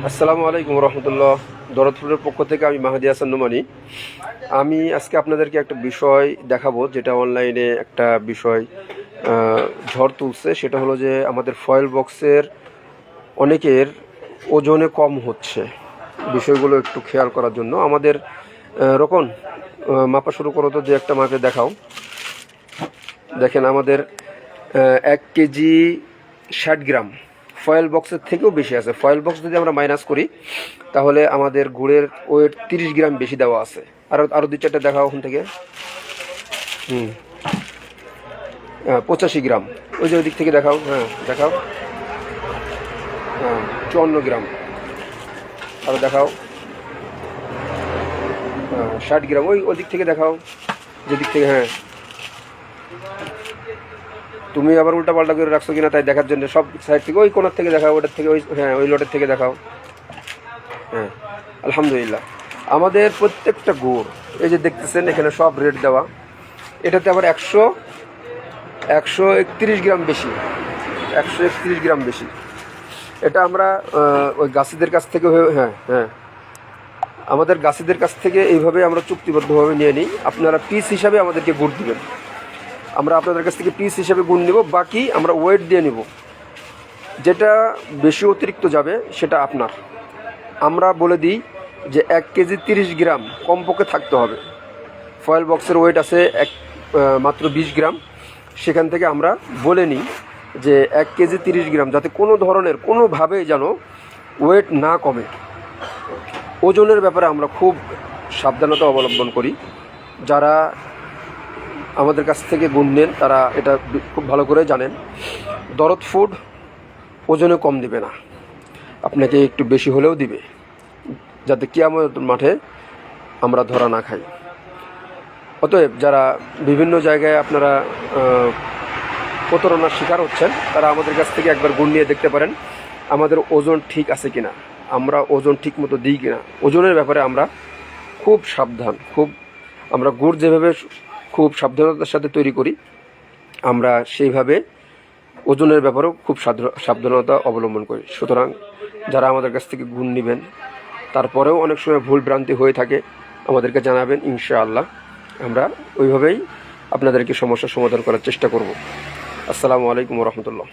আসসালামু আলাইকুম রহমতুল্লাহ। দরদপুরের পক্ষ থেকে আমি মাহাদি হাসান নোমানি। আমি আজকে আপনাদেরকে একটা বিষয় দেখাবো, যেটা অনলাইনে একটা বিষয় ঝড় তুলছে। সেটা হলো যে আমাদের ফয়েল বক্সের অনেকের ওজনে কম হচ্ছে। বিষয়গুলো একটু খেয়াল করার জন্য আমাদের রকম মাপা শুরু করো তো, যে একটা মাপে দেখাও। দেখেন আমাদের 1 কেজি 60 গ্রাম ফয়েল বক্সের থেকেও বেশি আছে। ফয়েল বক্স যদি আমরা মাইনাস করি তাহলে আমাদের গুড়ের ওয়েট 30 গ্রাম বেশি দেওয়া আছে। আরও 2-4টা দেখাও ওখান থেকে। 85 গ্রাম। ওই যে ওই দিক থেকে দেখাও, হ্যাঁ দেখাও। 54 গ্রাম। আরও দেখাও। 60 গ্রাম। ওই দিক থেকে দেখাও, যেদিক থেকে। হ্যাঁ, তুমি আবার উল্টা পাল্টা করে রাখছো কিনা তাই দেখার জন্য সব সাইড থেকে ওই কোণার থেকে দেখাও, ওটার থেকে ওই লটের থেকে দেখাও। হ্যাঁ, আলহামদুলিল্লাহ। আমাদের প্রত্যেকটা গুড় এই যে দেখতেছেন এখানে সব রেট দেওয়া। এটাতে আবার 131 গ্রাম বেশি, 131 গ্রাম বেশি। এটা আমরা ওই গাছিদের কাছ থেকে, হ্যাঁ হ্যাঁ, আমাদের গাছিদের কাছ থেকে এইভাবে আমরা চুক্তিবদ্ধভাবে নিয়ে নিই। আপনারা পিস হিসাবে আমাদেরকে গুড় দিবেন, আমরা আপনাদের কাছ থেকে পিস হিসাবে গুড় নেব, বাকি আমরা ওয়েট দিয়ে নেব। যেটা বেশি অতিরিক্ত যাবে সেটা আপনার। আমরা বলে দিই যে 1 কেজি 30 গ্রাম কমপক্ষে থাকতে হবে। ফয়েল বক্সের ওয়েট আছে মাত্র 20 গ্রাম। সেখান থেকে আমরা বলে নিই যে 1 কেজি 30 গ্রাম, যাতে কোনো ধরনের কোনোভাবেই যেন ওয়েট না কমে। ওজনের ব্যাপারে আমরা খুব সাবধানতা অবলম্বন করি। যারা আমাদের কাছ থেকে গুড় নেন তারা এটা খুব ভালো করে জানেন। দরদ ফুড ওজনে কম দিবে না, আপনাকে একটু বেশি হলেও দিবে, যাতে কিয়ামত মাঠে আমরা ধরা না খাই। অতএব যারা বিভিন্ন জায়গায় আপনারা প্রতারণার শিকার হচ্ছেন, তারা আমাদের কাছ থেকে একবার গুড় নিয়ে দেখতে পারেন আমাদের ওজন ঠিক আছে কিনা, আমরা ওজন ঠিক মতো দিই কিনা। ওজনের ব্যাপারে আমরা খুব সাবধান। আমরা গুড় যেভাবে খুব সাবধানতার সাথে তৈরি করি, আমরা সেইভাবে ওজনের ব্যাপারেও খুব সাবধানতা অবলম্বন করি। সুতরাং যারা আমাদের কাছ থেকে গুড় নেবেন, তারপরেও অনেক সময় ভুল ভ্রান্তি হয়ে থাকে, আমাদেরকে জানাবেন। ইনশাআল্লাহ আমরা ওইভাবেই আপনাদেরকে সমস্যার সমাধান করার চেষ্টা করব। আসসালামু আলাইকুম রহমতুল্লাহ।